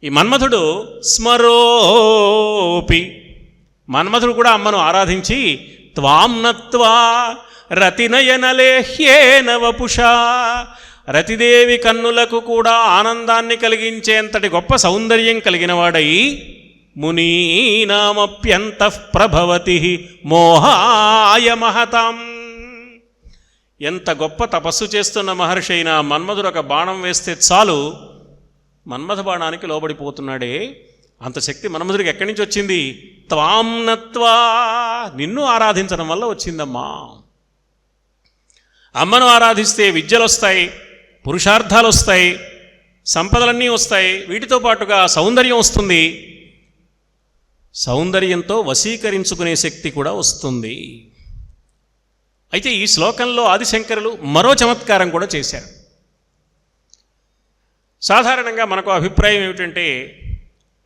ఈ మన్మథుడు స్మరోపి, మన్మథుడు కూడా అమ్మను ఆరాధించి త్వాం నత్వా రతినయనలేహ్యేన వపుషా, రతిదేవి కన్నులకు కూడా ఆనందాన్ని కలిగించేంతటి గొప్ప సౌందర్యం కలిగినవాడై మునీనామప్యంతః ప్రభవతి మోహాయ మహతాం. ఎంత గొప్ప తపస్సు చేస్తున్న మహర్షి అయినా మన్మధుడు ఒక బాణం వేస్తే చాలు మన్మథ బాణానికి లోబడిపోతున్నాడే. అంత శక్తి మన్మధుడికి ఎక్కడి నుంచి వచ్చింది? త్వాం నత్వా, నిన్ను ఆరాధించడం వల్ల వచ్చిందమ్మా. అమ్మను ఆరాధిస్తే విద్యలు వస్తాయి, పురుషార్థాలు వస్తాయి, సంపదలన్నీ వస్తాయి, వీటితో పాటుగా సౌందర్యం వస్తుంది, సౌందర్యంతో వశీకరించుకునే శక్తి కూడా వస్తుంది. అయితే ఈ శ్లోకంలో ఆదిశంకరులు మరో చమత్కారం కూడా చేశారు. సాధారణంగా మనకు అభిప్రాయం ఏమిటంటే,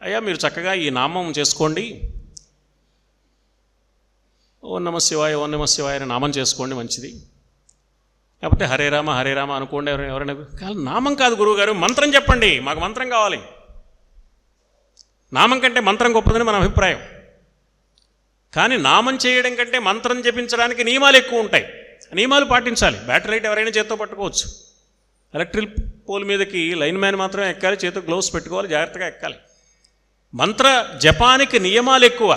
అయ్యా మీరు చక్కగా ఈ నామం చేసుకోండి, ఓం నమ శివాయ ఓం నమ శివాయ అని నామం చేసుకోండి, మంచిది. లేకపోతే హరే రామ హరే రామ అనుకోండి. ఎవరైనా నామం కాదు గురువుగారు, మంత్రం చెప్పండి, మాకు మంత్రం కావాలి. నామం కంటే మంత్రం గొప్పదని మన అభిప్రాయం. కానీ నామం చేయడం కంటే మంత్రం జపించడానికి నియమాలు ఎక్కువ ఉంటాయి, నియమాలు పాటించాలి. బ్యాటరీ లైట్ ఎవరైనా చేత్తో పట్టుకోవచ్చు, ఎలక్ట్రిక్ పోల్ మీదకి లైన్ మ్యాన్ మాత్రం ఎక్కాలి, చేతితో గ్లౌస్ పెట్టుకోవాలి, జాగ్రత్తగా ఎక్కాలి. మంత్ర జపానికి నియమాలు ఎక్కువ.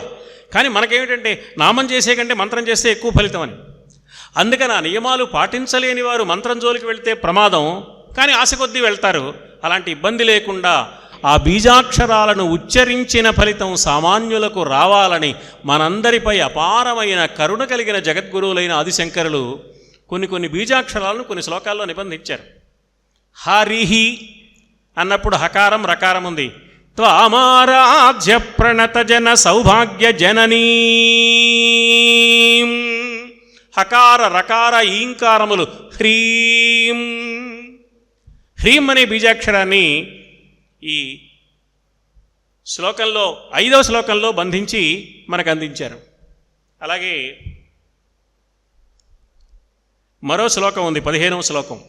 కానీ మనకేమిటంటే నామం చేసే కంటే మంత్రం చేస్తే ఎక్కువ ఫలితం అని. అందుకని ఆ నియమాలు పాటించలేని వారు మంత్రం జోలికి వెళితే ప్రమాదం, కానీ ఆశ కొద్దీ వెళ్తారు. అలాంటి ఇబ్బంది లేకుండా ఆ బీజాక్షరాలను ఉచ్చరించిన ఫలితం సామాన్యులకు రావాలని మనందరిపై అపారమైన కరుణ కలిగిన జగద్గురువులైన ఆదిశంకరులు కొన్ని బీజాక్షరాలను కొన్ని శ్లోకాల్లో నిబంధించారు. హరిహి అన్నప్పుడు హకారం రకారం ఉంది. త్వామారాధ్య ప్రణత జన సౌభాగ్య జననీ, హకార రకార ఈంకారములు హ్రీం. హ్రీం అనే బీజాక్షరాన్ని ఈ శ్లోకంలో 5వ శ్లోకంలో బంధించి మనకు అందించారు. అలాగే మరో శ్లోకం ఉంది, 15వ శ్లోకం.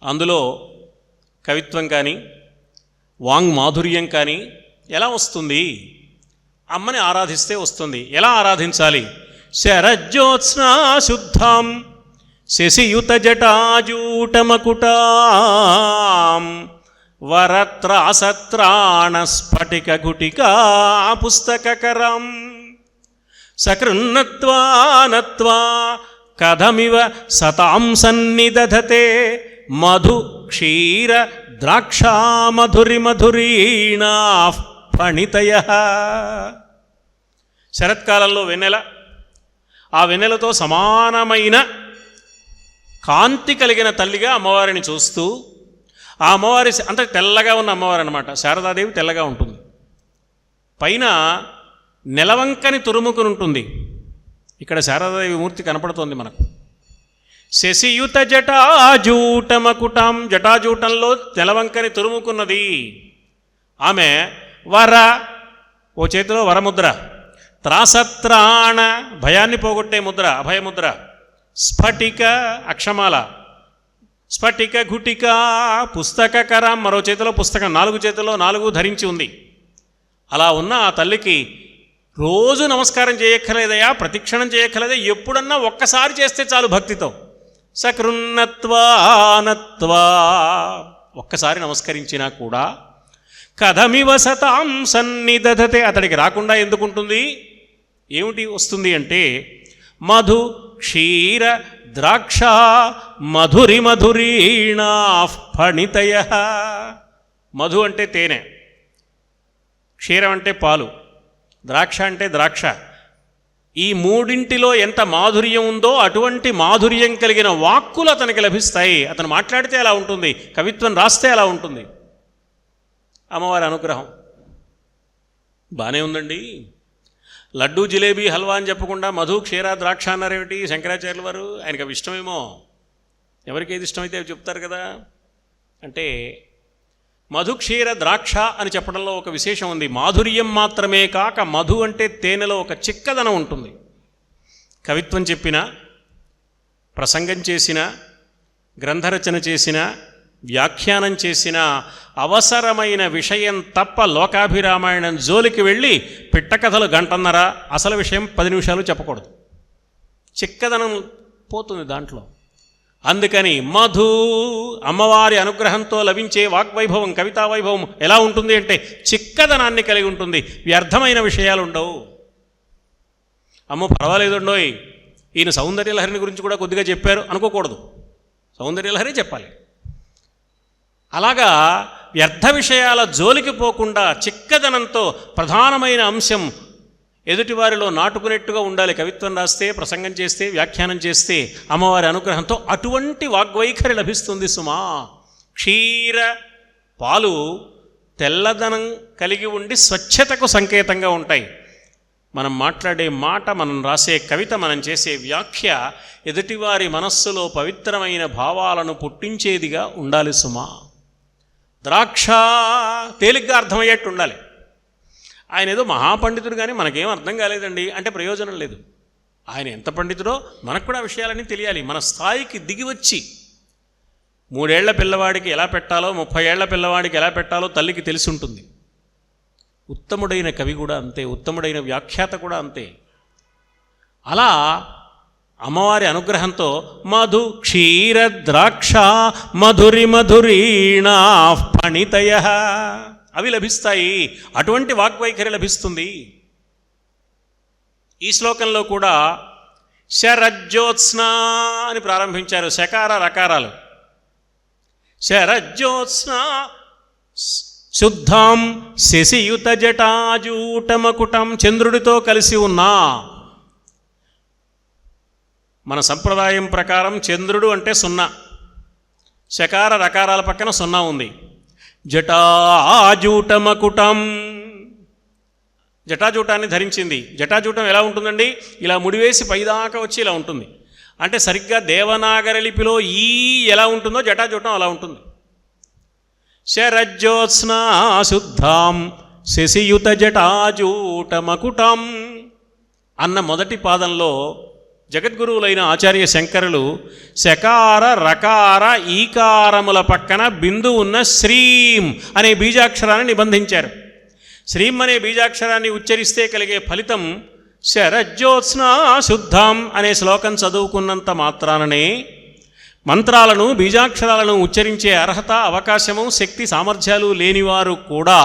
అందులో కవిత్వం కానీ వాంగ్మాధుర్యం కానీ ఎలా వస్తుంది? అమ్మని ఆరాధిస్తే వస్తుంది. ఎలా ఆరాధించాలి? శరజ్యోత్స్నా శుద్ధాం శశియుత జటాజూటమకుటాం వరత్రాసత్రాణ స్ఫటిక గుటికా పుస్తకకరం సకృన్నత్వా నత్వా కథమివ సతాం సన్నిదధతే మధు క్షీర ద్రాక్షా మధురి మధురీణా ఫణితయ. శరత్కాలంలో వెన్నెల, ఆ వెన్నెలతో సమానమైన కాంతి కలిగిన తల్లిగా అమ్మవారిని చూస్తూ, ఆ అమ్మవారి అంత తెల్లగా ఉన్న అమ్మవారు అన్నమాట. శారదాదేవి తెల్లగా ఉంటుంది, పైన నెలవంకని తురుముకుని ఉంటుంది. ఇక్కడ శారదాదేవి మూర్తి కనపడుతోంది మనకు. శశియుత జటాజూటమకుటం, జటాజూటంలో నెలవంకని తురుముకున్నది ఆమె. వర, ఓ చేతిలో వరముద్ర, త్రాసత్రాణ భయాన్ని పోగొట్టే ముద్ర, అభయముద్ర, స్ఫటిక అక్షమాల, స్ఫటిక గుటిక పుస్తకకరం, మరో చేతిలో పుస్తకం, 4 చేతుల్లో 4 ధరించి ఉంది. అలా ఉన్న ఆ తల్లికి రోజు నమస్కారం చేయక్కర్లేదయా, ప్రతిక్షణం చేయక్కర్లేదా, ఎప్పుడన్నా ఒక్కసారి చేస్తే చాలు భక్తితో. సకృన్నత్వానత్వా, ఒక్కసారి నమస్కరించినా కూడా కథమివ సతాం సన్నిదధతే, అతడికి రాకుండా ఎందుకుంటుంది? ఏమిటి వస్తుంది అంటే మధు క్షీర ద్రాక్ష మధురి మధురీణా ఫణితయ. మధు అంటే తేనె, క్షీరం అంటే పాలు, ద్రాక్ష అంటే ద్రాక్ష. ఈ మూడింటిలో ఎంత మాధుర్యం ఉందో అటువంటి మాధుర్యం కలిగిన వాక్కులు అతనికి లభిస్తాయి. అతను మాట్లాడితే అలా ఉంటుంది, కవిత్వం రాస్తే అలా ఉంటుంది. అమ్మవారి అనుగ్రహం బాగానే ఉందండి. లడ్డూ జిలేబీ హల్వా అని చెప్పకుండా మధు క్షీర ద్రాక్ష అన్నారేమిటి శంకరాచార్యుల వారు? ఆయనకి అవి ఇష్టమేమో, ఎవరికి ఏది ఇష్టమైతే అవి చెప్తారు కదా. అంటే మధు క్షీర ద్రాక్ష అని చెప్పడంలో ఒక విశేషం ఉంది. మాధుర్యం మాత్రమే కాక మధు అంటే తేనెలో ఒక చిక్కదనం ఉంటుంది. కవిత్వం చెప్పినా, ప్రసంగం చేసినా, గ్రంథరచన చేసినా, వ్యాఖ్యానం చేసిన అవసరమైన విషయం తప్ప లోకాభిరామాయణం జోలికి వెళ్ళి పిట్టకథలు గంటన్నర, అసలు విషయం 10 నిమిషాలు చెప్పకూడదు. చిక్కదనం పోతుంది దాంట్లో. అందుకని మధు అమ్మవారి అనుగ్రహంతో లభించే వాగ్వైభవం, కవితా వైభవం ఎలా ఉంటుంది అంటే చిక్కదనాన్ని కలిగి ఉంటుంది. వ్యర్థమైన విషయాలు ఉండవు. అమ్మో పర్వాలేదుండోయ్, ఈయన సౌందర్యలహరిని గురించి కూడా కొద్దిగా చెప్పారు అనుకోకూడదు. సౌందర్యలహరి చెప్పాలి. అలాగా వ్యర్థ విషయాల జోలికి పోకుండా చిక్కదనంతో ప్రధానమైన అంశం ఎదుటివారిలో నాటుకునేట్టుగా ఉండాలి. కవిత్వం రాస్తే, ప్రసంగం చేస్తే, వ్యాఖ్యానం చేస్తే అమ్మవారి అనుగ్రహంతో అటువంటి వాగ్వైఖరి లభిస్తుంది సుమా. క్షీర పాలు తెల్లదనం కలిగి ఉండి స్వచ్ఛతకు సంకేతంగా ఉంటాయి. మనం మాట్లాడే మాట, మనం రాసే కవిత, మనం చేసే వ్యాఖ్య ఎదుటివారి మనస్సులో పవిత్రమైన భావాలను పుట్టించేదిగా ఉండాలి సుమా. ద్రాక్ష తేలిగ్గా అర్థమయ్యేట్టు ఉండాలి. ఆయన ఏదో మహాపండితుడు కానీ మనకేం అర్థం కాలేదండి అంటే ప్రయోజనం లేదు. ఆయన ఎంత పండితుడో మనకు కూడా విషయాలన్నీ తెలియాలి. మన స్థాయికి దిగివచ్చి 3 ఏళ్ల పిల్లవాడికి ఎలా పెట్టాలో, 30 ఏళ్ల పిల్లవాడికి ఎలా పెట్టాలో తల్లికి తెలిసి ఉంటుంది. ఉత్తముడైన కవి కూడా అంతే, ఉత్తముడైన వ్యాఖ్యాత కూడా అంతే. అలా అమ్మవారి అనుగ్రహంతో మధు క్షీర ద్రాక్ష మధురి మధురీణ ఫణితయ అవి లభిస్తాయి. అటువంటి వాగ్వైఖరి లభిస్తుంది. ఈ శ్లోకంలో కూడా శరజ్యోత్స్న అని ప్రారంభించారు. శకార రకారాలు. శరజ్యోత్స్న శుద్ధాం శశియుత జటాజూటమకుటం, చంద్రుడితో కలిసి ఉన్నా. మన సంప్రదాయం ప్రకారం చంద్రుడు అంటే 0, శకార రకారాల పక్కన 0 ఉంది. జటాజూటమకుటం, జటాజూటాన్ని ధరించింది. జటాజూటం ఎలా ఉంటుందండి? ఇలా ముడివేసి పైదాకా వచ్చి ఇలా ఉంటుంది. అంటే సరిగ్గా దేవనాగరి లిపిలో ఈ ఎలా ఉంటుందో జటాజూటం అలా ఉంటుంది. శరజ్యోత్స్నా శుద్ధాం శశియుత జటాజూటమకుటం అన్న మొదటి పాదంలో జగద్గురువులైన ఆచార్య శంకరులు శకార రకార ఈకారముల పక్కన బిందు ఉన్న శ్రీం అనే బీజాక్షరాన్ని నిబంధించారు. శ్రీం అనే బీజాక్షరాన్ని ఉచ్చరిస్తే కలిగే ఫలితం శరజ్యోత్స్నా శుద్ధాం అనే శ్లోకం చదువుకున్నంత మాత్రాననే మంత్రాలను, బీజాక్షరాలను ఉచ్చరించే అర్హత, అవకాశము, శక్తి, సామర్థ్యాలు లేనివారు కూడా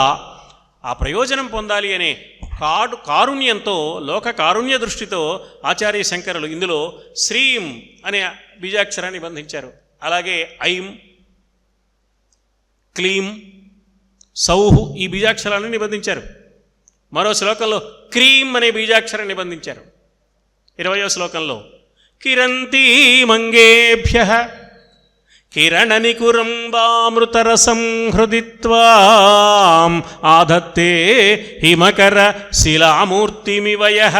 ఆ ప్రయోజనం పొందాలి అనే కారుణ్యంతో, లోక కారుణ్య దృష్టితో ఆచార్య శంకరులు ఇందులో శ్రీం అనే బీజాక్షరాన్ని నిబంధించారు. అలాగే ఐం, క్లీం, సౌహు ఈ బీజాక్షరాన్ని నిబంధించారు. మరో శ్లోకంలో క్రీం అనే బీజాక్షరాన్ని నిబంధించారు. 20వ శ్లోకంలో కిరంతీ మంగేభ్యః కిరణనికురంబామృతరసం హృదిత్వాం ఆధత్తే హిమకర శిలామూర్తిమివయః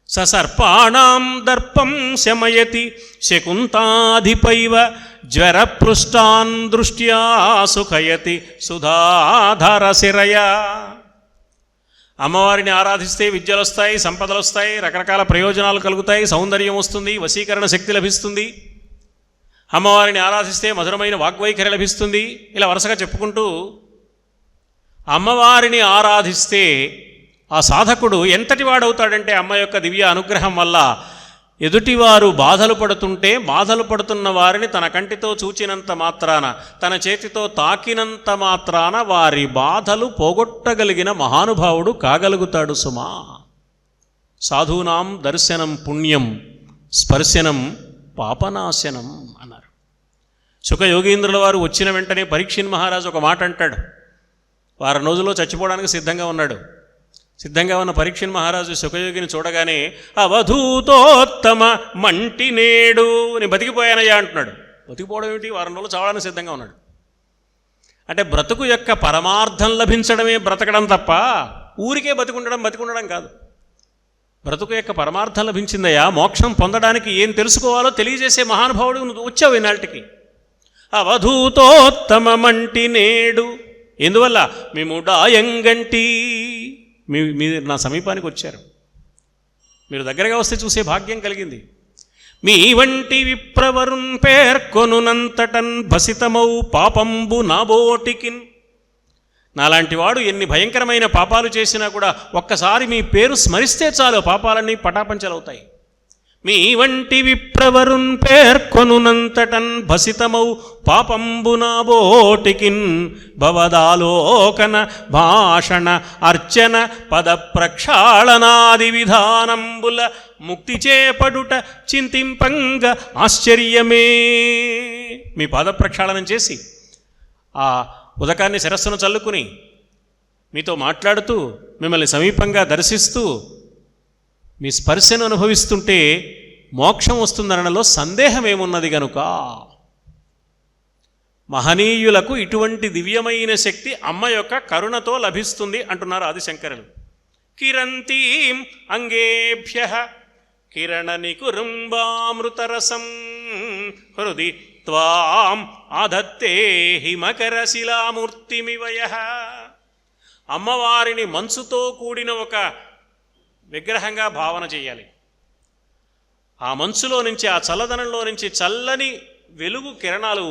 ససర్పాణాం దర్పం శమయతి శకుంతాధిపైవ జ్వరపృష్టాన్ దృష్ట్యా సుఖయతి సుధాధరశిరయ. అమ్మవారిని ఆరాధిస్తే విద్యలు వస్తాయి, సంపదలు వస్తాయి, రకరకాల ప్రయోజనాలు కలుగుతాయి, సౌందర్యం వస్తుంది, వశీకరణ శక్తి లభిస్తుంది. అమ్మవారిని ఆరాధిస్తే మధురమైన వాగ్వైఖరి లభిస్తుంది. ఇలా వరుసగా చెప్పుకుంటూ అమ్మవారిని ఆరాధిస్తే ఆ సాధకుడు ఎంతటి వాడవుతాడంటే అమ్మ యొక్క దివ్య అనుగ్రహం వల్ల ఎదుటివారు బాధలు పడుతుంటే బాధలు పడుతున్న వారిని తన కంటితో చూచినంత మాత్రాన, తన చేతితో తాకినంత మాత్రాన వారి బాధలు పోగొట్టగలిగిన మహానుభావుడు కాగలుగుతాడు సుమా. సాధూనాం దర్శనం పుణ్యం స్పర్శనం పాపనాశనం అన్నారు. శుకయోగీంద్రుల వారు వచ్చిన వెంటనే పరీక్షిన్ మహారాజు ఒక మాట అంటాడు. వారం రోజుల్లో చచ్చిపోవడానికి సిద్ధంగా ఉన్నాడు. సిద్ధంగా ఉన్న పరీక్షిన్ మహారాజు శుకయోగిని చూడగానే అవధూతోత్తమ మంటి నేడు నేను బతికిపోయానయ్యా అంటున్నాడు. బతికిపోవడం ఏమిటి? వారం రోజులు చావడానికి సిద్ధంగా ఉన్నాడు. అంటే బ్రతుకు యొక్క పరమార్థం లభించడమే బ్రతకడం తప్ప ఊరికే బతికుండడం కాదు. బ్రతుకు యొక్క పరమార్థం లభించిందయ్యా, మోక్షం పొందడానికి ఏం తెలుసుకోవాలో తెలియజేసే మహానుభావుడు నువ్వు వచ్చావు ఈనాటికి. అవధూతోత్తమ మంటి నేడు, ఎందువల్ల మేము డాయంగంటి, మీరు నా సమీపానికి వచ్చారు, మీరు దగ్గరగా వస్తే చూసే భాగ్యం కలిగింది. మీ వంటి విప్రవరున్ పేర్కొనునంతటన్ భసితమౌ పాపంబు నాబోటికిన్. నాలాంటి వాడు ఎన్ని భయంకరమైన పాపాలు చేసినా కూడా ఒక్కసారి మీ పేరు స్మరిస్తే చాలు పాపాలన్నీ పటాపంచలవుతాయి. మీ వంటి విప్రవరున్ పేర్కొనునంతటన్ భసితమౌ పాపంబు నాబోటికిన్. భవదాలోకన భాషణ అర్చన పద ప్రక్షాళనాది విధానంబుల ముక్తి చేపడుట చింతింపంగ ఆశ్చర్యమే. మీ పాద ప్రక్షాళనం చేసి ఆ ఉదకాన్ని శిరస్సును చల్లుకుని మీతో మాట్లాడుతూ మిమ్మల్ని సమీపంగా దర్శిస్తూ మీ స్పర్శను అనుభవిస్తుంటే మోక్షం వస్తుందనలో సందేహం ఏమున్నది గనుక. మహనీయులకు ఇటువంటి దివ్యమైన శక్తి అమ్మ యొక్క కరుణతో లభిస్తుంది అంటున్నారు ఆదిశంకరులు. కిరంతీం అంగేభ్యః కిరణనికురుంబామృతరసం హృది త్వాం ఆధత్తే హిమకరశిలామూర్తిమివయః. అమ్మవారిని మంచుతో కూడిన ఒక విగ్రహంగా భావన చేయాలి. ఆ మంచులో నుంచి, ఆ చల్లదనంలో నుంచి చల్లని వెలుగు కిరణాలు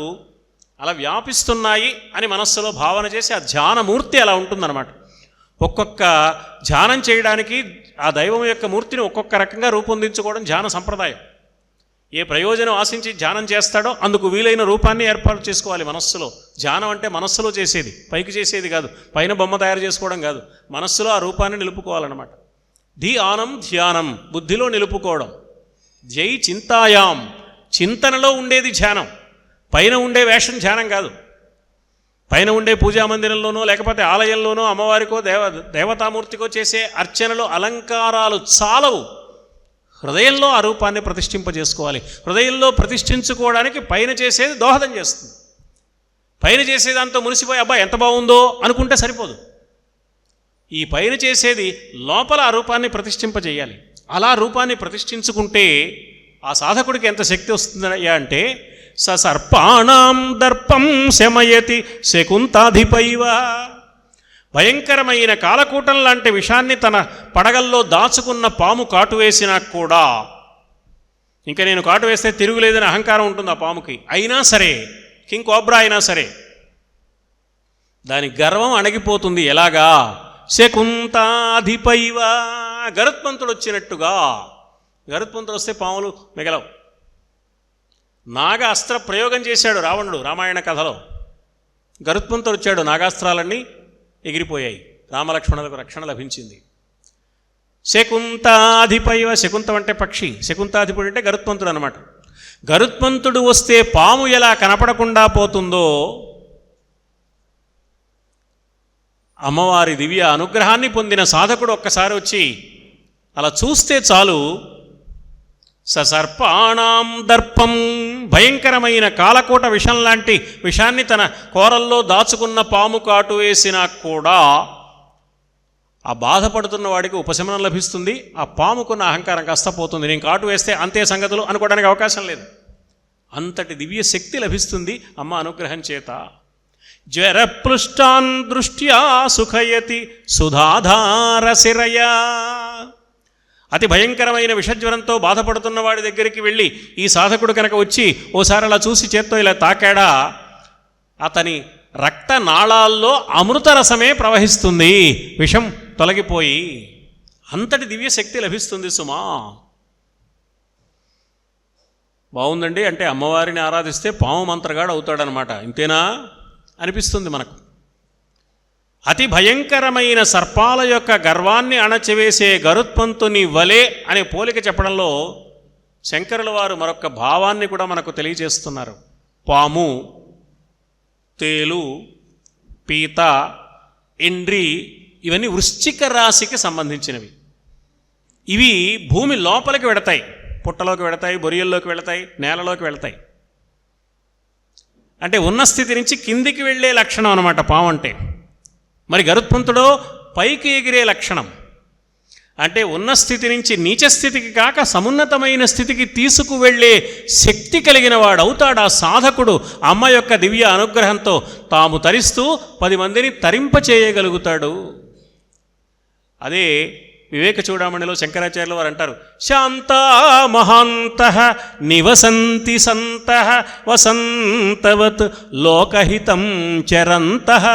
అలా వ్యాపిస్తున్నాయి అని మనస్సులో భావన చేసి ఆ ధ్యానమూర్తి అలా ఉంటుందన్నమాట. ఒక్కొక్క ధ్యానం చేయడానికి ఆ దైవం యొక్క మూర్తిని ఒక్కొక్క రకంగా రూపొందించుకోవడం ధ్యాన సంప్రదాయం. ఏ ప్రయోజనం ఆశించి ధ్యానం చేస్తాడో అందుకు వీలైన రూపాన్ని ఏర్పాటు చేసుకోవాలి మనస్సులో. ధ్యానం అంటే మనస్సులో చేసేది, పైకి చేసేది కాదు, పైన బొమ్మ తయారు చేసుకోవడం కాదు. మనస్సులో ఆ రూపాన్ని నిలుపుకోవాలన్నమాట. ధ్యానం ధ్యానం బుద్ధిలో నిలుపుకోవడం. జై చింతాయాం చింతనలో ఉండేది ధ్యానం, పైన ఉండే వేషం ధ్యానం కాదు. పైన ఉండే పూజామందిరంలోనో లేకపోతే ఆలయంలోనో అమ్మవారికో దేవతామూర్తికో చేసే అర్చనలో అలంకారాలు చాలవు. హృదయంలో ఆ రూపాన్ని ప్రతిష్ఠింపజేసుకోవాలి. హృదయంలో ప్రతిష్ఠించుకోవడానికి పైన చేసేది దోహదం చేస్తుంది. పైన చేసేదాంతో మురిసిపోయి అబ్బా ఎంత బాగుందో అనుకుంటే సరిపోదు. ఈ పైన చేసేది లోపల ఆ రూపాన్ని ప్రతిష్ఠింపజేయాలి. అలా రూపాన్ని ప్రతిష్ఠించుకుంటే ఆ సాధకుడికి ఎంత శక్తి వస్తుందయ్యా అంటే, సర్పాణం దర్పం శమయతి శకుంతాధిపైవ. భయంకరమైన కాలకూటం లాంటి విషాన్ని తన పడగల్లో దాచుకున్న పాము కాటు వేసినా కూడా, ఇంకా నేను కాటు వేస్తే తిరుగులేదని అహంకారం ఉంటుంది ఆ పాముకి, అయినా సరే, కింగ్ కోబ్రా అయినా సరే దాని గర్వం అణగిపోతుంది. ఎలాగా? శకుంతాధిపైవ. గరుత్మంతుడు వచ్చినట్టుగా. గరుత్మంతుడు వస్తే పాములు మిగలవు. నాగ అస్త్ర ప్రయోగం చేశాడు రావణుడు రామాయణ కథలో. గరుత్మంతుడు వచ్చాడు, నాగాస్త్రాలన్నీ ఎగిరిపోయాయి, రామలక్ష్మణులకు రక్షణ లభించింది. శకుంతాధిపైవ. శకుంతం అంటే పక్షి, శకుంతాధిపుడు అంటే గరుత్మంతుడు అనమాట. గరుత్మంతుడు వస్తే పాము ఎలా కనపడకుండా పోతుందో, అమ్మవారి దివ్య అనుగ్రహాన్ని పొందిన సాధకుడు ఒక్కసారి వచ్చి అలా చూస్తే చాలు, సర్పాణం దర్పం. భయంకరమైన కాలకోట విషం లాంటి విషాన్ని తన కోరల్లో దాచుకున్న పాము కాటు వేసినా కూడా ఆ బాధపడుతున్న వాడికి ఉపశమనం లభిస్తుంది. ఆ పాముకున్న అహంకారం కాస్త పోతుంది. నేను కాటు వేస్తే అంతే సంగతులు అనుకోవడానికి అవకాశం లేదు. అంతటి దివ్య శక్తి లభిస్తుంది అమ్మ అనుగ్రహం చేత. జ్వరపృష్టాన్ దృష్ట్యా సుఖయతి సుధాధారశిరయా. అతి భయంకరమైన విషజ్వరంతో బాధపడుతున్న వాడి దగ్గరికి వెళ్ళి ఈ సాధకుడు కనుక వచ్చి ఓసారి అలా చూసి చేత్తో ఇలా తాకాడా, అతని రక్తనాళాల్లో అమృతరసమే ప్రవహిస్తుంది, విషం తొలగిపోయి. అంతటి దివ్య శక్తి లభిస్తుంది సుమా. బాగుందండి. అంటే అమ్మవారిని ఆరాధిస్తే పాము మంత్రగాడు అవుతాడనమాట. ఇంతేనా అనిపిస్తుంది మనకు. అతి భయంకరమైన సర్పాల యొక్క గర్వాన్ని అణచివేసే గరుత్మంతుని వలె అనే పోలిక చెప్పడంలో శంకరుల వారు మరొక భావాన్ని కూడా మనకు తెలియజేస్తున్నారు. పాము, తేలు, పీత, ఎండ్రి ఇవన్నీ వృశ్చిక రాశికి సంబంధించినవి. ఇవి భూమి లోపలికి వెడతాయి, పుట్టలోకి వెడతాయి, బొరియల్లోకి వెళతాయి, నేలలోకి వెళతాయి. అంటే ఉన్న స్థితి నుంచి కిందికి వెళ్ళే లక్షణం అన్నమాట పాము అంటే. మరి గరుత్మంతుడో పైకి ఎగిరే లక్షణం. అంటే ఉన్న స్థితి నుంచి నీచ స్థితికి కాక సమున్నతమైన స్థితికి తీసుకువెళ్ళే శక్తి కలిగిన వాడు అవుతాడు ఆ సాధకుడు. అమ్మ యొక్క దివ్య అనుగ్రహంతో తాము తరిస్తూ 10 మందిని తరింపచేయగలుగుతాడు. అదే వివేక చూడామణిలో శంకరాచార్యుల వారు అంటారు, శాంతా మహాంతః నివసంతి సంతః వసంతవత్ లోకహితం చరంతః.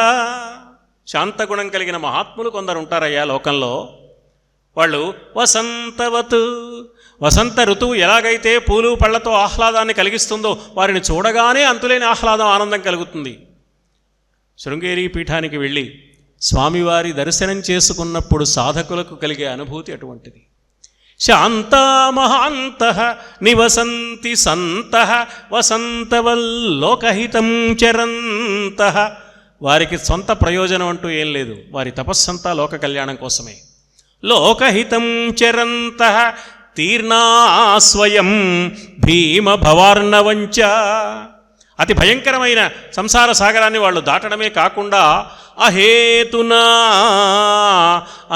శాంతగుణం కలిగిన మహాత్ములు కొందరు ఉంటారయ్యా లోకంలో. వాళ్ళు వసంతవత్, వసంత ఋతువు ఎలాగైతే పూలు పళ్లతో ఆహ్లాదాన్ని కలిగిస్తుందో వారిని చూడగానే అంతులేని ఆహ్లాదం, ఆనందం కలుగుతుంది. శృంగేరి పీఠానికి వెళ్ళి స్వామివారి దర్శనం చేసుకున్నప్పుడు సాధకులకు కలిగే అనుభూతి అటువంటిది. శాంతా మహాంతః నివసంతి సంతః వసంతవల్లోకహితం చరంతః. వారికి సొంత ప్రయోజనం అంటూ ఏం లేదు, వారి తపస్సంతా లోక కళ్యాణం కోసమే. లోకహితం చరంతః తీర్ణా స్వయం భీమ భవార్ణవంచ. అతి భయంకరమైన సంసార సాగరాన్ని వాళ్ళు దాటడమే కాకుండా అహేతునా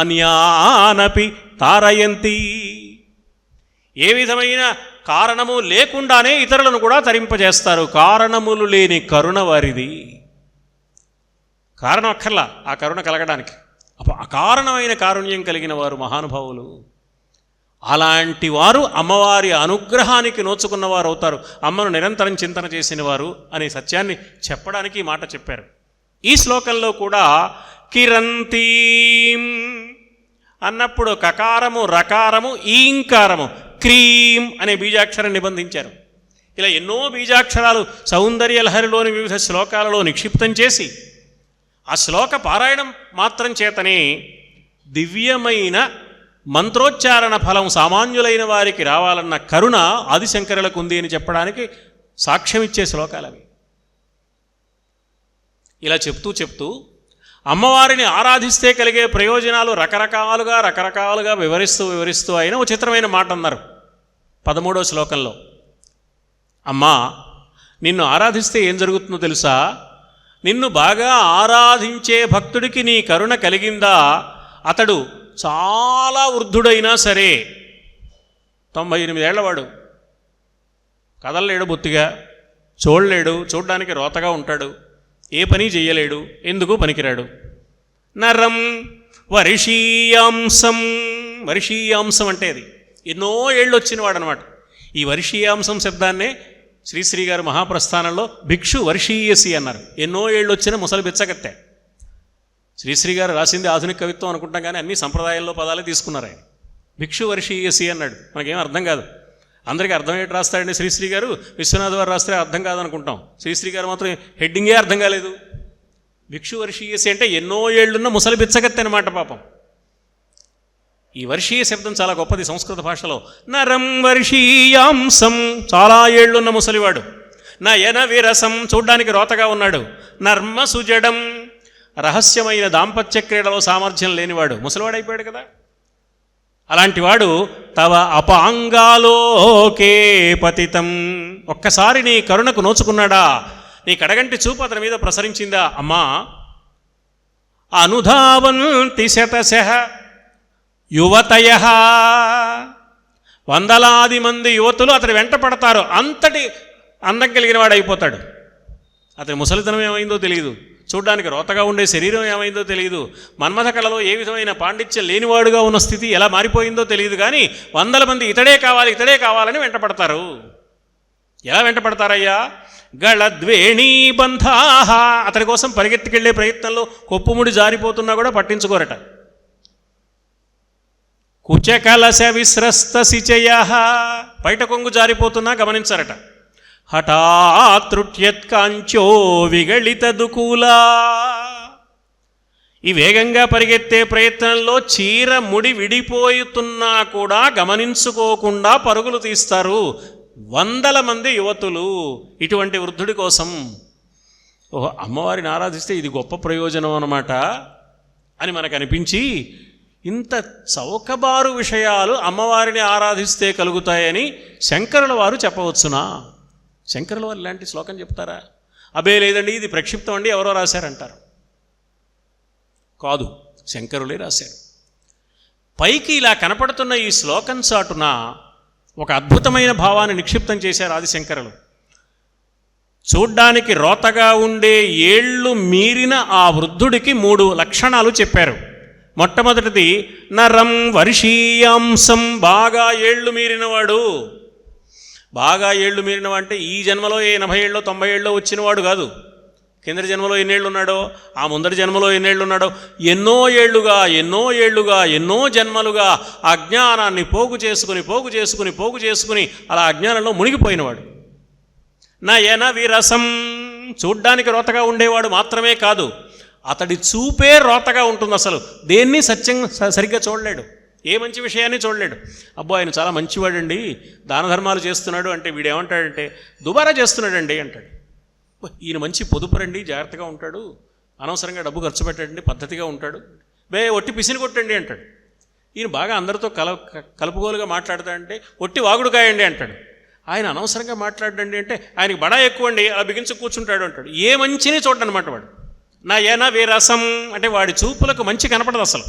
అన్యానపి తారయంతి. ఏ విధమైన కారణము లేకుండానే ఇతరులను కూడా తరింపజేస్తారు. కారణములు లేని కరుణ వారిది. కారణం అక్కర్లా ఆ కరుణ కలగడానికి. అకారణమైన కారుణ్యం కలిగిన వారు మహానుభావులు. అలాంటి వారు అమ్మవారి అనుగ్రహానికి నోచుకున్నవారు అవుతారు, అమ్మను నిరంతరం చింతన చేసిన వారు అనే సత్యాన్ని చెప్పడానికి ఈ మాట చెప్పారు. ఈ శ్లోకంలో కూడా కిరంతీం అన్నప్పుడు కకారము, రకారము, ఈంకారము, క్రీం అనే బీజాక్షరం నిబంధించారు. ఇలా ఎన్నో బీజాక్షరాలు సౌందర్యలహరిలోని వివిధ శ్లోకాలలో నిక్షిప్తం చేసి ఆ శ్లోక పారాయణం మాత్రం చేతనే దివ్యమైన మంత్రోచ్చారణ ఫలం సామాన్యులైన వారికి రావాలన్న కరుణ ఆదిశంకరులకు ఉంది అని చెప్పడానికి సాక్ష్యమిచ్చే శ్లోకాలు అవి. ఇలా చెప్తూ అమ్మవారిని ఆరాధిస్తే కలిగే ప్రయోజనాలు రకరకాలుగా వివరిస్తూ అయినా ఒక చిత్రమైన మాట అన్నారు 13వ శ్లోకంలో. అమ్మా, నిన్ను ఆరాధిస్తే ఏం జరుగుతుందో తెలుసా? నిన్ను బాగా ఆరాధించే భక్తుడికి నీ కరుణ కలిగిందా, అతడు చాలా వృద్ధుడైనా సరే 98 ఏళ్లవాడు, కదలలేడు, బొత్తిగా చూడలేడు, చూడడానికి రోతగా ఉంటాడు, ఏ పని చెయ్యలేడు, ఎందుకు పనికిరాడు. నరం వర్షీయాంసం. వర్షీయాంసం అంటే అది ఎన్నో ఏళ్ళు వచ్చినవాడు అనమాట. ఈ వర్షీయాంసం శబ్దాన్నే శ్రీశ్రీ గారు మహాప్రస్థానంలో భిక్షు వర్షీయసి అన్నారు. ఎన్నో ఏళ్ళు వచ్చిన ముసలి బిచ్చగత్తే. శ్రీశ్రీ గారు రాసింది ఆధునిక కవిత్వం అనుకుంటాం, కానీ అన్ని సంప్రదాయంలో పదాలే తీసుకున్నారు ఆయన. భిక్షు వర్షీయసి అన్నాడు. మనకేం అర్థం కాదు. అందరికీ అర్థం ఏంటి రాస్తాడండి శ్రీశ్రీ గారు, విశ్వనాథ్ వారు రాస్తే అర్థం కాదనుకుంటాం. శ్రీశ్రీ గారు మాత్రం హెడ్డింగే అర్థం కాలేదు. భిక్షు వర్షీయసి అంటే ఎన్నో ఏళ్లున్న ముసలి బిచ్చగత్తి అనమాట పాపం. ఈ వర్షీయ శబ్దం చాలా గొప్పది సంస్కృత భాషలో. నరం వర్షీయాంసం, చాలా ఏళ్లున్న ముసలివాడు. నయన విరసం, చూడ్డానికి రోతగా ఉన్నాడు. నర్మ సుజడం, రహస్యమైన దాంపత్య క్రీడలో సామర్థ్యం లేనివాడు, ముసలివాడైపోయాడు కదా. అలాంటి వాడు తవ అపాంగాలోకే పతితం. ఒక్కసారి నీ కరుణకు నోచుకున్నాడా, నీ కడగంటి చూపు అతని మీద ప్రసరించిందా? అమ్మా, అనుధావంతి శతశః యువతయః. వందలాది మంది యువతులు అతని వెంట పడతారు. అంతటి అందం కలిగిన వాడు అయిపోతాడు. అతని ముసలితనం ఏమైందో తెలియదు, చూడ్డానికి రోతగా ఉండే శరీరం ఏమైందో తెలియదు, మన్మథ కళలో ఏ విధమైన పాండిత్యం లేనివాడుగా ఉన్న స్థితి ఎలా మారిపోయిందో తెలియదు. కానీ 100 మంది ఇతడే కావాలని వెంటపడతారు. ఎలా వెంటపడతారయ్యా? గళద్వేణీబంధాః. అతని కోసం పరిగెత్తుకెళ్లే ప్రయత్నంలో కొప్పుముడి జారిపోతున్నా కూడా పట్టించుకోరట. కుచకలశ విస్రస్త శిచయః. బయట కొంగు జారిపోతున్నా గమనించరట. హఠాతృట్యత్కాంచో విగళిత దుకూలా. ఈ వేగంగా పరిగెత్తే ప్రయత్నంలో చీర ముడి విడిపోతున్నా కూడా గమనించుకోకుండా పరుగులు తీస్తారు 100 మంది యువతులు ఇటువంటి వృద్ధుడి కోసం. ఓహో, అమ్మవారిని ఆరాధిస్తే ఇది గొప్ప ప్రయోజనం అన్నమాట అని మనకు అనిపించి, ఇంత చౌకబారు విషయాలు అమ్మవారిని ఆరాధిస్తే కలుగుతాయని శంకరుల వారు చెప్పవచ్చునా? శంకరుల వారు ఇలాంటి శ్లోకం చెప్తారా? అబే లేదండి, ఇది ప్రక్షిప్తం అండి, ఎవరో రాశారంటారు. కాదు, శంకరులే రాశారు. పైకి ఇలా కనపడుతున్న ఈ శ్లోకం చాటున ఒక అద్భుతమైన భావాన్ని నిక్షిప్తం చేశారు ఆదిశంకరులు. చూడ్డానికి రోతగా ఉండే ఏళ్ళు మీరిన ఆ వృద్ధుడికి 3 లక్షణాలు చెప్పారు. మొట్టమొదటిది నరం వర్షీయాంశం, బాగా ఏళ్ళు మీరినవాడు. బాగా ఏళ్ళు మీరినవా అంటే ఈ జన్మలో 80 ఏళ్ళో 90 ఏళ్ళో వచ్చినవాడు కాదు. కిందటి జన్మలో ఎన్నేళ్ళు ఉన్నాడో, ఆ ముందటి జన్మలో ఎన్నేళ్ళు ఉన్నాడో, ఎన్నో ఏళ్ళుగా ఎన్నో జన్మలుగా అజ్ఞానాన్ని పోగు చేసుకుని అలా అజ్ఞానంలో మునిగిపోయినవాడు. నయన విరసం, చూడ్డానికి రోతగా ఉండేవాడు మాత్రమే కాదు, అతడి చూపే రోతగా ఉంటుంది. అసలు దేన్ని సరిగ్గా చూడలేడు, ఏ మంచి విషయాన్ని చూడలేడు. అబ్బో ఆయన చాలా మంచివాడండి, దాన ధర్మాలు చేస్తున్నాడు అంటే వీడేమంటాడంటే దుబారా చేస్తున్నాడండి అంటాడు. ఈయన మంచి పొదుపురండి, జాగ్రత్తగా ఉంటాడు, అనవసరంగా డబ్బు ఖర్చు పెట్టండి, పద్ధతిగా ఉంటాడు, ఒట్టి పిసిని కొట్టండి అంటాడు. ఈయన బాగా అందరితో కలుపుగోలుగా మాట్లాడతాడంటే ఒట్టి వాగుడు కాయండి అంటాడు. ఆయన అనవసరంగా మాట్లాడండి అంటే ఆయనకి బడా ఎక్కువ అండి, అలా బిగించి కూర్చుంటాడు అంటాడు. ఏ మంచిని చూడనమాట వాడు. నయన విరసం అంటే వాడి చూపులకు మంచి కనపడదు అసలు.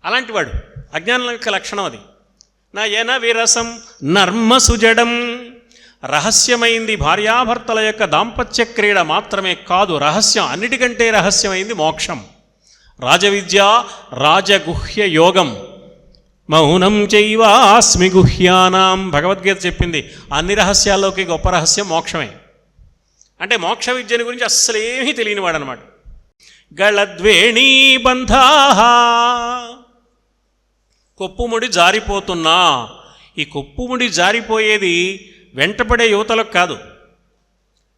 అలాంటి వాడు అజ్ఞానం యొక్క లక్షణం అది. నయన విరసం నర్మ సుజడం, రహస్యమైంది భార్యాభర్తల యొక్క దాంపత్య క్రీడ మాత్రమే కాదు, రహస్యం, అన్నిటికంటే రహస్యమైంది మోక్షం. రాజవిద్య రాజగుహ్య యోగం, మౌనం చైవాస్మి గుహ్యానాం, భగవద్గీత చెప్పింది. అన్ని రహస్యాల్లోకి గొప్ప రహస్యం మోక్షమే. అంటే మోక్ష విద్యని గురించి అస్సలు ఏమీ తెలియనివాడు అనమాట. గళద్వేణీ బంధాః, కొప్పుముడి జారిపోతున్నా. ఈ కొప్పుముడి జారిపోయేది వెంటపడే యువతలకు కాదు.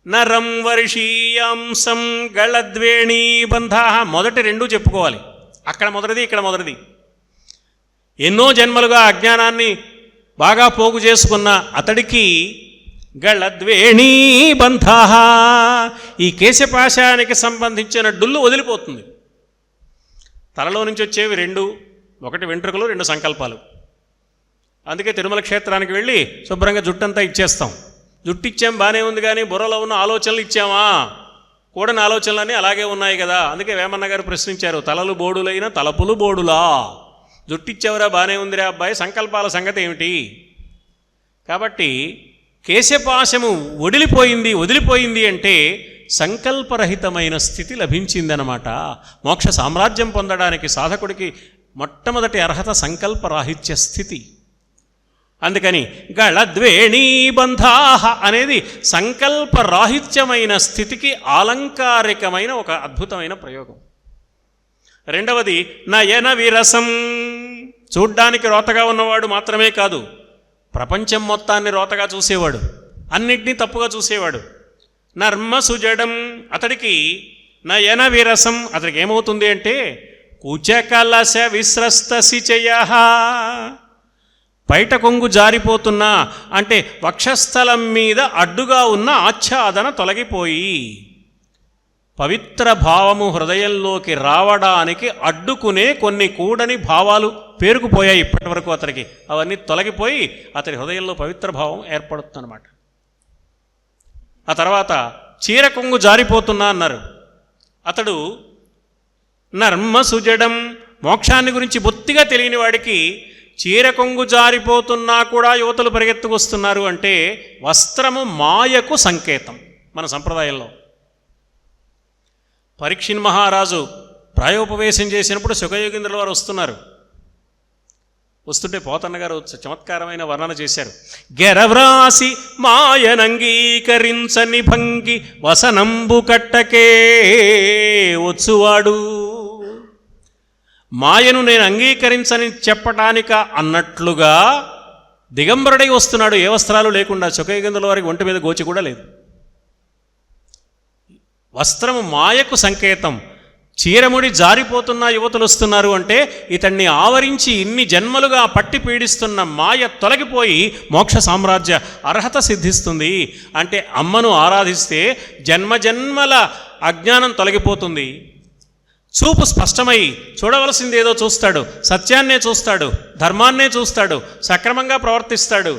నరం వర్షీయాంశం గళద్వేణీ బంధాః, మొదటి రెండు చెప్పుకోవాలి. అక్కడ మొదటిది, ఇక్కడ మొదటిది. ఎన్నో జన్మలుగా అజ్ఞానాన్ని బాగా పోగు చేసుకున్న అతడికి గళద్వేణీ బంధాః, ఈ కేశపాశానికి సంబంధించిన డుల్లు వదిలిపోతుంది. తలలో నుంచి వచ్చేవి రెండు, ఒకటి వెంట్రుకలు, రెండు సంకల్పాలు. అందుకే తిరుమల క్షేత్రానికి వెళ్ళి శుభ్రంగా జుట్టంతా ఇచ్చేస్తాం. జుట్టు ఇచ్చాం బాగానే ఉంది, కానీ బుర్రలో ఉన్న ఆలోచనలు ఇచ్చామా? కూడని ఆలోచనలన్నీ అలాగే ఉన్నాయి కదా. అందుకే వేమన్న గారు ప్రశ్నించారు, తలలు బోడులైన తలపులు బోడులా. జుట్టు ఇచ్చావురా బాగానే ఉందిరా అబ్బాయి, సంకల్పాల సంగతి ఏమిటి? కాబట్టి కేశపాశము వదిలిపోయింది అంటే సంకల్పరహితమైన స్థితి లభించిందనమాట. మోక్ష సామ్రాజ్యం పొందడానికి సాధకుడికి మొట్టమొదటి అర్హత సంకల్పరాహిత్య స్థితి. అందుకని గళద్వేణీ బంధాః అనేది సంకల్పరాహిత్యమైన స్థితికి ఆలంకారికమైన ఒక అద్భుతమైన ప్రయోగం. రెండవది నయన విరసం, చూడ్డానికి రోతగా ఉన్నవాడు మాత్రమే కాదు, ప్రపంచం మొత్తాన్ని రోతగా చూసేవాడు, అన్నిటినీ తప్పుగా చూసేవాడు. నర్మ సుజడం, అతడికి నయన విరసం, అతడికి ఏమవుతుంది అంటే కుచకలశ విస్రస్తసిచయః, బయట కొంగు జారిపోతున్నా అంటే వక్షస్థలం మీద అడ్డుగా ఉన్న ఆచ్ఛాదన తొలగిపోయి పవిత్ర భావము హృదయంలోకి రావడానికి అడ్డుకునే కొన్ని కూడని భావాలు పేరుకుపోయాయి ఇప్పటి వరకు అతనికి. అవన్నీ తొలగిపోయి అతని హృదయంలో పవిత్ర భావం ఏర్పడుతుందన్నమాట. ఆ తర్వాత చీర కొంగు జారిపోతున్నా అన్నారు. అతడు నర్మ సుజడం, మోక్షాన్ని గురించి బొత్తిగా తెలియని వాడికి చీర కొంగు జారిపోతున్నా కూడా యువతలు పరిగెత్తుకొస్తున్నారు అంటే వస్త్రము మాయకు సంకేతం. మన సంప్రదాయంలో పరీక్షిన్ మహారాజు ప్రాయోపవేశం చేసినప్పుడు శుకయోగీంద్రుల వారు వస్తుంటే పోతన్న గారు చమత్కారమైన వర్ణన చేశారు. గెరవ్రాసి మాయనంగీకరించని భంగి వసనంబు కట్టకే వచ్చువాడు. మాయను నేను అంగీకరించని చెప్పటానిక అన్నట్లుగా దిగంబరుడై వస్తున్నాడు, ఏ వస్త్రాలు లేకుండా. శుకయోగీంద్రుల వారికి ఒంటి మీద గోచి కూడా లేదు. వస్త్రము మాయకు సంకేతం. చీరముడి జారిపోతున్న యువతులు వస్తున్నారు అంటే ఇతన్ని ఆవరించి ఇన్ని జన్మలుగా పట్టి పీడిస్తున్న మాయ తొలగిపోయి మోక్ష సామ్రాజ్య అర్హత సిద్ధిస్తుంది. అంటే అమ్మను ఆరాధిస్తే జన్మజన్మల అజ్ఞానం తొలగిపోతుంది. చూపు స్పష్టమై చూడవలసిందేదో చూస్తాడు, సత్యాన్నే చూస్తాడు, ధర్మాన్నే చూస్తాడు, సక్రమంగా ప్రవర్తిస్తాడు.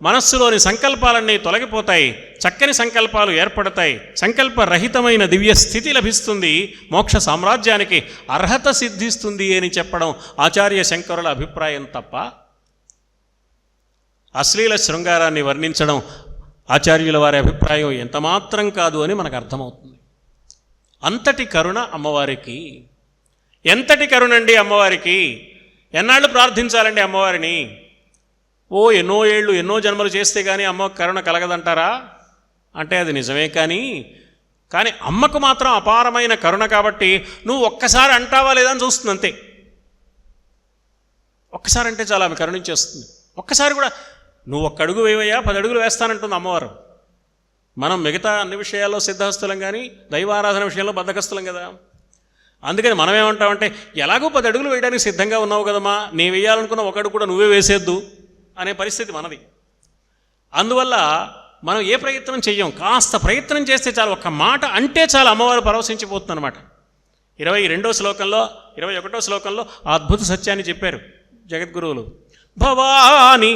మనస్సులోని సంకల్పాలన్నీ తొలగిపోతాయి, చక్కని సంకల్పాలు ఏర్పడతాయి, సంకల్పరహితమైన దివ్య స్థితి లభిస్తుంది, మోక్ష సామ్రాజ్యానికి అర్హత సిద్ధిస్తుంది అని చెప్పడం ఆచార్య శంకరుల అభిప్రాయం తప్ప అశ్లీల శృంగారాన్ని వర్ణించడం ఆచార్యుల వారి అభిప్రాయం ఎంతమాత్రం కాదు అని మనకు అర్థమవుతుంది. అంతటి కరుణ అమ్మవారికి. ఎంతటి కరుణండి అమ్మవారికి! ఎన్నాళ్ళు ప్రార్థించాలండి అమ్మవారిని? ఎన్నో ఏళ్ళు ఎన్నో జన్మలు చేస్తే కానీ అమ్మ కరుణ కలగదంటారా అంటే అది నిజమే. కానీ అమ్మకు మాత్రం అపారమైన కరుణ కాబట్టి నువ్వు ఒక్కసారి అంటావా లేదా అని చూస్తుంది అంతే. ఒక్కసారి అంటే చాలా ఆమె కరుణించేస్తుంది. ఒక్కసారి కూడా నువ్వు ఒక్క అడుగు వేవయ్యా 10 అడుగులు వేస్తానంటుంది అమ్మవారు. మనం మిగతా అన్ని విషయాల్లో సిద్ధహస్తులం, కానీ దైవారాధన విషయంలో బద్ధకస్తులం కదా. అందుకని మనం ఏమంటామంటే, ఎలాగో 10 అడుగులు వేయడానికి సిద్ధంగా ఉన్నావు కదమ్మా, నీ వేయాలనుకున్న ఒక అడుగు కూడా నువ్వే వేసేద్దు అనే పరిస్థితి మనది. అందువల్ల మనం ఏ ప్రయత్నం చెయ్యం. కాస్త ప్రయత్నం చేస్తే చాలు, ఒక్క మాట అంటే చాలు అమ్మవారు పరవశించిపోతుంది అనమాట. 22వ శ్లోకంలో 21వ శ్లోకంలో ఆ అద్భుత సత్యాన్ని చెప్పారు జగద్గురువులు. భవాని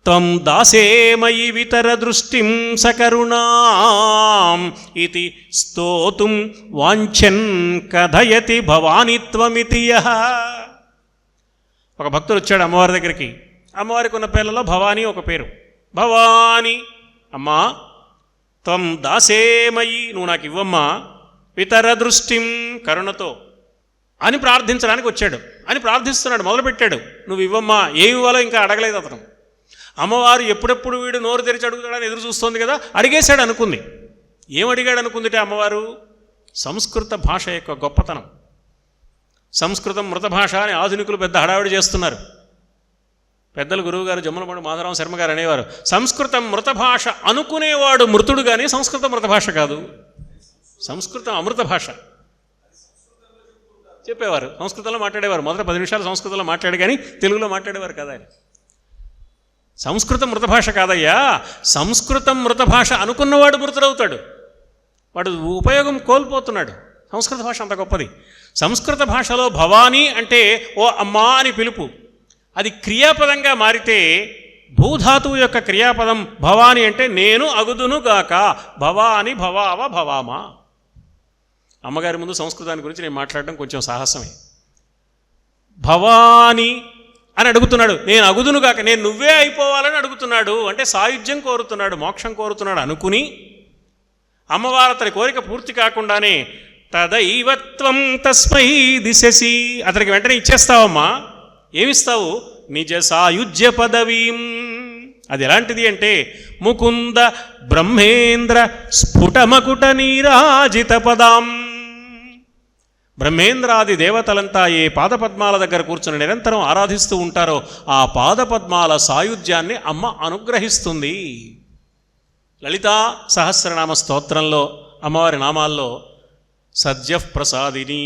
త్వం దాసేమయి వితర దృష్టిం సకరుణాం ఇతి స్తోతుం వాంఛన్ కథయతి భవానిత్వమితి యః. ఒక భక్తుడు వచ్చాడు అమ్మవారి దగ్గరికి. అమ్మవారికి ఉన్న పేర్లలో భవానీ ఒక పేరు. భవాని, అమ్మా, త్వం దాసేమయి, నువ్వు నాకు ఇవ్వమ్మా, వితర దృష్టిం, కరుణతో అని ప్రార్థించడానికి వచ్చాడు. అని ప్రార్థిస్తున్నాడు, మొదలుపెట్టాడు. నువ్వు ఇవ్వమ్మా, ఏమి ఇవ్వాలో ఇంకా అడగలేదు అతను. అమ్మవారు ఎప్పుడెప్పుడు వీడు నోరు తెరిచి అడుగుతాడని ఎదురు చూస్తోంది కదా, అడిగేశాడు అనుకుంది. ఏమడిగాడు అనుకుందిటే అమ్మవారు? సంస్కృత భాష యొక్క గొప్పతనం. సంస్కృతం మృత భాష అని ఆధునికులు పెద్ద హడావిడి చేస్తున్నారు. పెద్దలు గురువుగారు జమ్మలమూడి మాధవరామ శర్మ గారు అనేవారు, సంస్కృతం మృత భాష అనుకునేవాడు మృతుడు, కానీ సంస్కృతం మృత భాష కాదు, సంస్కృతం అమృత భాష చెప్పేవారు. సంస్కృతంలో మాట్లాడేవారు. మొదట 10 నిమిషాలు సంస్కృతంలో మాట్లాడే కానీ తెలుగులో మాట్లాడేవారు కదా ఆయన. సంస్కృతం మృత భాష కాదయ్యా, సంస్కృతం మృత భాష అనుకున్నవాడు మృతుడవుతాడు, వాడు ఉపయోగం కోల్పోతున్నాడు. సంస్కృత భాష అంత గొప్పది. సంస్కృత భాషలో భవానీ అంటే ఓ అమ్మా అని పిలుపు. అది క్రియాపదంగా మారితే భూధాతువు యొక్క క్రియాపదం భవాని అంటే నేను అగుదును గాక, భవాని భవావ భవామా. అమ్మగారి ముందు సంస్కృతాన్ని గురించి నేను మాట్లాడడం కొంచెం సాహసమే. భవాని అని అడుగుతున్నాడు, నేను అగుదును గాక, నేను నువ్వే అయిపోవాలని అడుగుతున్నాడు. అంటే సాయుధ్యం కోరుతున్నాడు, మోక్షం కోరుతున్నాడు అనుకుని అమ్మవారు అతని కోరిక పూర్తి కాకుండానే తదైవత్వం తస్మై దిశసి, అతనికి వెంటనే ఇచ్చేస్తావమ్మా. ఏమిస్తావు? నిజ సాయుజ్య పదవీం. అది ఎలాంటిది అంటే ముకుంద బ్రహ్మేంద్ర స్ఫుటమకుట నీరాజిత పదాం. బ్రహ్మేంద్రాది దేవతలంతా ఏ పాదపద్మాల దగ్గర కూర్చొని నిరంతరం ఆరాధిస్తూ ఉంటారో ఆ పాదపద్మాల సాయుధ్యాన్ని అమ్మ అనుగ్రహిస్తుంది. లలితా సహస్రనామ స్తోత్రంలో అమ్మవారి నామాల్లో సద్యః ప్రసాదిని,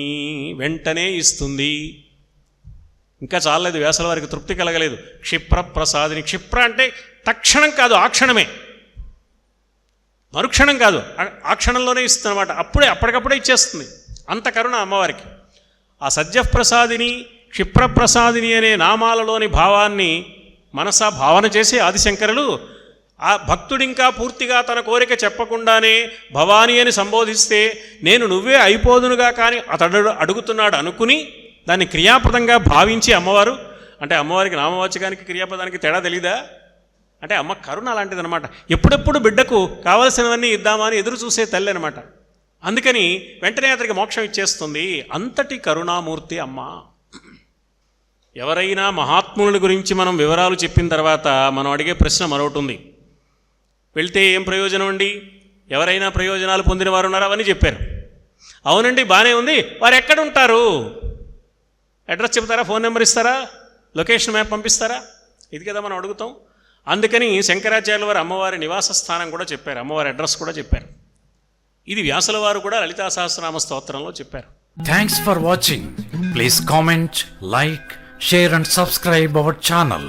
వెంటనే ఇస్తుంది. ఇంకా చాలలేదు, వ్యాసుల వారికి తృప్తి కలగలేదు. క్షిప్ర ప్రసాదిని, క్షిప్ర అంటే తక్షణం కాదు, ఆ క్షణమే, మరుక్షణం కాదు, ఆ క్షణంలోనే ఇస్తుంది అనమాట. అప్పటికప్పుడే ఇచ్చేస్తుంది. అంత కరుణ అమ్మవారికి. ఆ సద్యఃప్రసాదిని క్షిప్రప్రసాదిని అనే నామాలలోని భావాన్ని మనసా భావన చేసి ఆదిశంకరులు ఆ భక్తుడింకా పూర్తిగా తన కోరిక చెప్పకుండానే భవానీ అని సంబోధిస్తే నేను నువ్వే అయిపోదునుగా కానీ అతడు అడుగుతున్నాడు అనుకుని దాన్ని క్రియాపదంగా భావించి అమ్మవారు, అంటే అమ్మవారికి నామవాచకానికి క్రియాపదానికి తేడా తెలీదా? అంటే అమ్మ కరుణ అలాంటిదనమాట. ఎప్పుడెప్పుడు బిడ్డకు కావలసినవన్నీ ఇద్దామని ఎదురు చూసే తల్లి అనమాట. అందుకని వెంటనే అతనికి మోక్షం ఇచ్చేస్తుంది. అంతటి కరుణామూర్తి అమ్మ. ఎవరైనా మహాత్ముల గురించి మనం వివరాలు చెప్పిన తర్వాత మనం అడిగే ప్రశ్న మరొకటి ఉంది. వెళ్తే ఏం ప్రయోజనం అండి? ఎవరైనా ప్రయోజనాలు పొందిన వారు ఉన్నారా? అవన్నీ చెప్పారు. అవునండి, బాగానే ఉంది. వారు ఎక్కడ ఉంటారు? అడ్రస్ చెప్తారా? ఫోన్ నెంబర్ ఇస్తారా? లొకేషన్ మ్యాప్ పంపిస్తారా? ఇది కదా మనం అడుగుతాం. అందుకని శంకరాచార్యుల వారు అమ్మవారి నివాస స్థానం కూడా చెప్పారు, అమ్మవారి అడ్రస్ కూడా చెప్పారు. ఇది వ్యాసుల వారు కూడా లలితా సహస్రనామ స్తోత్రంలో చెప్పారు. Thanks for watching. Please comment, like, share and subscribe our channel.